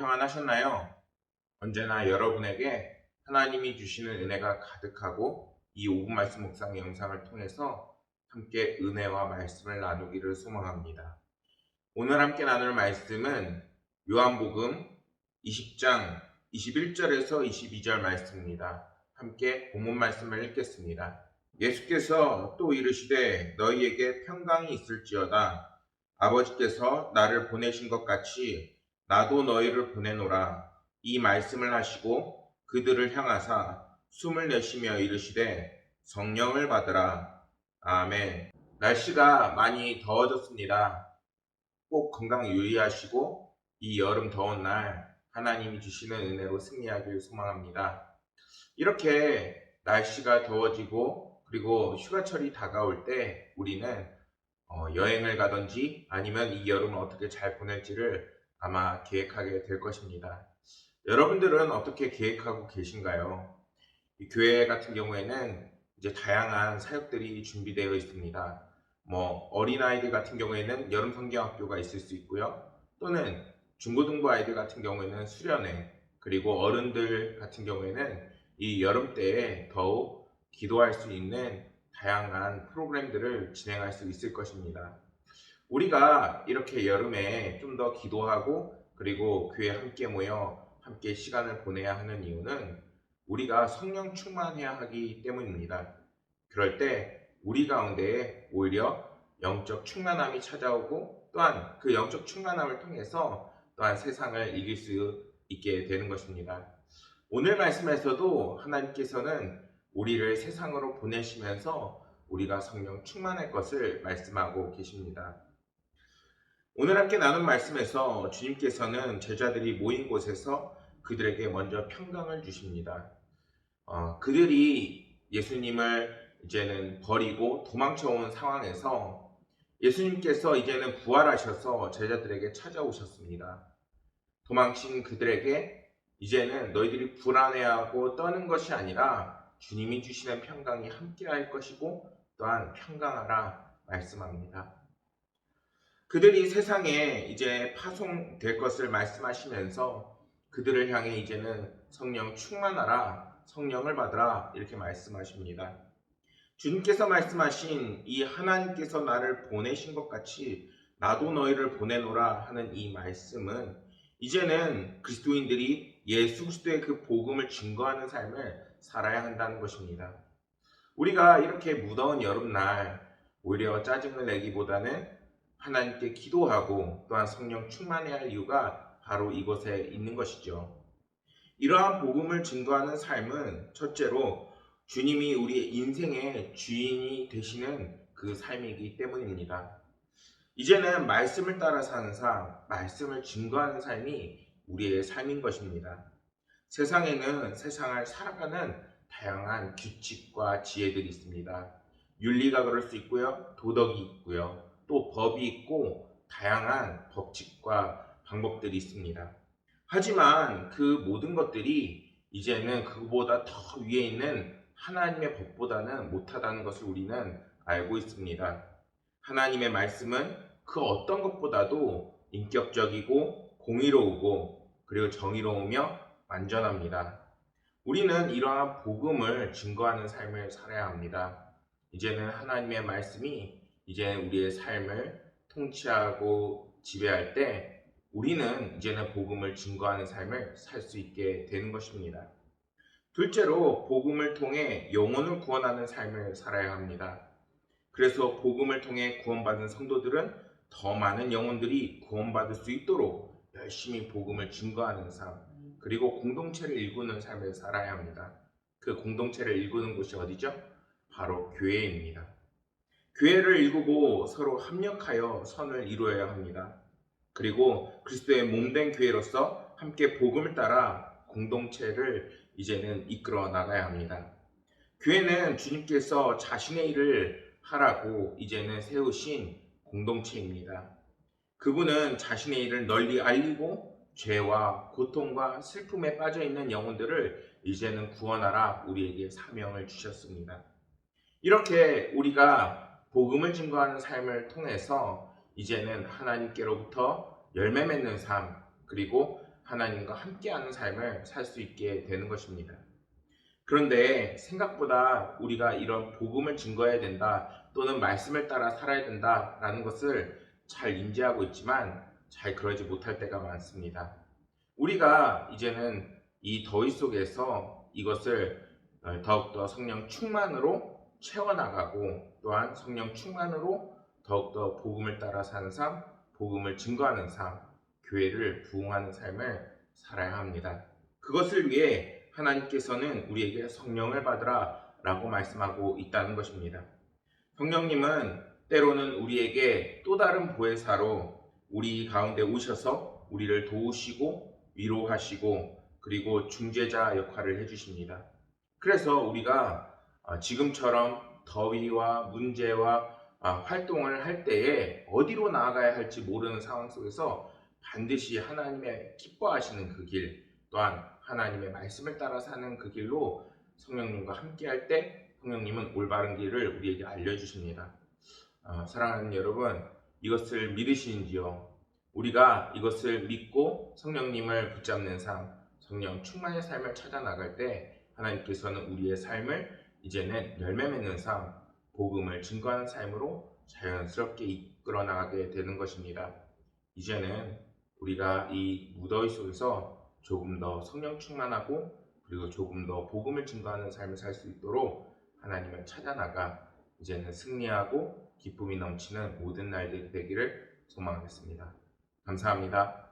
평안하셨나요? 언제나 여러분에게 하나님이 주시는 은혜가 가득하고 이 5분 말씀 묵상 영상을 통해서 함께 은혜와 말씀을 나누기를 소망합니다. 오늘 함께 나눌 말씀은 요한복음 20장 21절에서 22절 말씀입니다. 함께 본문 말씀을 읽겠습니다. 예수께서 또 이르시되 너희에게 평강이 있을지어다. 아버지께서 나를 보내신 것 같이 나도 너희를 보내노라. 이 말씀을 하시고 그들을 향하사 숨을 내쉬며 이르시되 성령을 받으라. 아멘. 날씨가 많이 더워졌습니다. 꼭 건강 유의하시고 이 여름 더운 날 하나님이 주시는 은혜로 승리하길 소망합니다. 이렇게 날씨가 더워지고 그리고 휴가철이 다가올 때 우리는 여행을 가든지 아니면 이 여름을 어떻게 잘 보낼지를 아마 계획하게 될 것입니다. 여러분들은 어떻게 계획하고 계신가요? 이 교회 같은 경우에는 이제 다양한 사역들이 준비되어 있습니다. 어린아이들 같은 경우에는 여름 성경학교가 있을 수 있고요. 또는 중고등부 아이들 같은 경우에는 수련회, 그리고 어른들 같은 경우에는 이 여름 때에 더욱 기도할 수 있는 다양한 프로그램들을 진행할 수 있을 것입니다. 우리가 이렇게 여름에 좀 더 기도하고 그리고 교회에 함께 모여 함께 시간을 보내야 하는 이유는 우리가 성령 충만해야 하기 때문입니다. 그럴 때 우리 가운데에 오히려 영적 충만함이 찾아오고 또한 그 영적 충만함을 통해서 또한 세상을 이길 수 있게 되는 것입니다. 오늘 말씀에서도 하나님께서는 우리를 세상으로 보내시면서 우리가 성령 충만할 것을 말씀하고 계십니다. 오늘 함께 나눈 말씀에서 주님께서는 제자들이 모인 곳에서 그들에게 먼저 평강을 주십니다. 그들이 예수님을 이제는 버리고 도망쳐온 상황에서 예수님께서 이제는 부활하셔서 제자들에게 찾아오셨습니다. 도망친 그들에게 이제는 너희들이 불안해하고 떠는 것이 아니라 주님이 주시는 평강이 함께할 것이고 또한 평강하라 말씀합니다. 그들이 세상에 이제 파송될 것을 말씀하시면서 그들을 향해 이제는 성령 충만하라, 성령을 받으라 이렇게 말씀하십니다. 주님께서 말씀하신 이 하나님께서 나를 보내신 것 같이 나도 너희를 보내노라 하는 이 말씀은 이제는 그리스도인들이 예수 그리스도의 그 복음을 증거하는 삶을 살아야 한다는 것입니다. 우리가 이렇게 무더운 여름날 오히려 짜증을 내기보다는 하나님께 기도하고 또한 성령 충만해야 할 이유가 바로 이곳에 있는 것이죠. 이러한 복음을 증거하는 삶은 첫째로 주님이 우리의 인생의 주인이 되시는 그 삶이기 때문입니다. 이제는 말씀을 따라 사는 삶, 말씀을 증거하는 삶이 우리의 삶인 것입니다. 세상에는 세상을 살아가는 다양한 규칙과 지혜들이 있습니다. 윤리가 그럴 수 있고요, 도덕이 있고요, 또 법이 있고 다양한 법칙과 방법들이 있습니다. 하지만 그 모든 것들이 이제는 그보다 더 위에 있는 하나님의 법보다는 못하다는 것을 우리는 알고 있습니다. 하나님의 말씀은 그 어떤 것보다도 인격적이고 공의로우고 그리고 정의로우며 완전합니다. 우리는 이러한 복음을 증거하는 삶을 살아야 합니다. 이제는 하나님의 말씀이 이제 우리의 삶을 통치하고 지배할 때 우리는 이제는 복음을 증거하는 삶을 살 수 있게 되는 것입니다. 둘째로 복음을 통해 영혼을 구원하는 삶을 살아야 합니다. 그래서 복음을 통해 구원받은 성도들은 더 많은 영혼들이 구원받을 수 있도록 열심히 복음을 증거하는 삶, 그리고 공동체를 일구는 삶을 살아야 합니다. 그 공동체를 일구는 곳이 어디죠? 바로 교회입니다. 교회를 일구고 서로 협력하여 선을 이루어야 합니다. 그리고 그리스도의 몸된 교회로서 함께 복음을 따라 공동체를 이제는 이끌어 나가야 합니다. 교회는 주님께서 자신의 일을 하라고 이제는 세우신 공동체입니다. 그분은 자신의 일을 널리 알리고 죄와 고통과 슬픔에 빠져있는 영혼들을 이제는 구원하라 우리에게 사명을 주셨습니다. 이렇게 우리가 복음을 증거하는 삶을 통해서 이제는 하나님께로부터 열매 맺는 삶, 그리고 하나님과 함께하는 삶을 살 수 있게 되는 것입니다. 그런데 생각보다 우리가 이런 복음을 증거해야 된다 또는 말씀을 따라 살아야 된다라는 것을 잘 인지하고 있지만 잘 그러지 못할 때가 많습니다. 우리가 이제는 이 더위 속에서 이것을 더욱더 성령 충만으로 채워나가고 또한 성령 충만으로 더욱더 복음을 따라 사는 삶, 복음을 증거하는 삶, 교회를 부흥하는 삶을 살아야 합니다. 그것을 위해 하나님께서는 우리에게 성령을 받으라 라고 말씀하고 있다는 것입니다. 성령님은 때로는 우리에게 또 다른 보혜사로 우리 가운데 오셔서 우리를 도우시고 위로하시고 그리고 중재자 역할을 해주십니다. 그래서 우리가 지금처럼 더위와 문제와 활동을 할 때에 어디로 나아가야 할지 모르는 상황 속에서 반드시 하나님의 기뻐하시는 그 길, 또한 하나님의 말씀을 따라 사는 그 길로 성령님과 함께 할 때 성령님은 올바른 길을 우리에게 알려주십니다. 사랑하는 여러분, 이것을 믿으시는지요? 우리가 이것을 믿고 성령님을 붙잡는 삶, 성령 충만의 삶을 찾아 나갈 때 하나님께서는 우리의 삶을 이제는 열매 맺는 삶, 복음을 증거하는 삶으로 자연스럽게 이끌어 나가게 되는 것입니다. 이제는 우리가 이 무더위 속에서 조금 더 성령 충만하고 그리고 조금 더 복음을 증거하는 삶을 살 수 있도록 하나님을 찾아 나가 이제는 승리하고 기쁨이 넘치는 모든 날들이 되기를 소망하겠습니다. 감사합니다.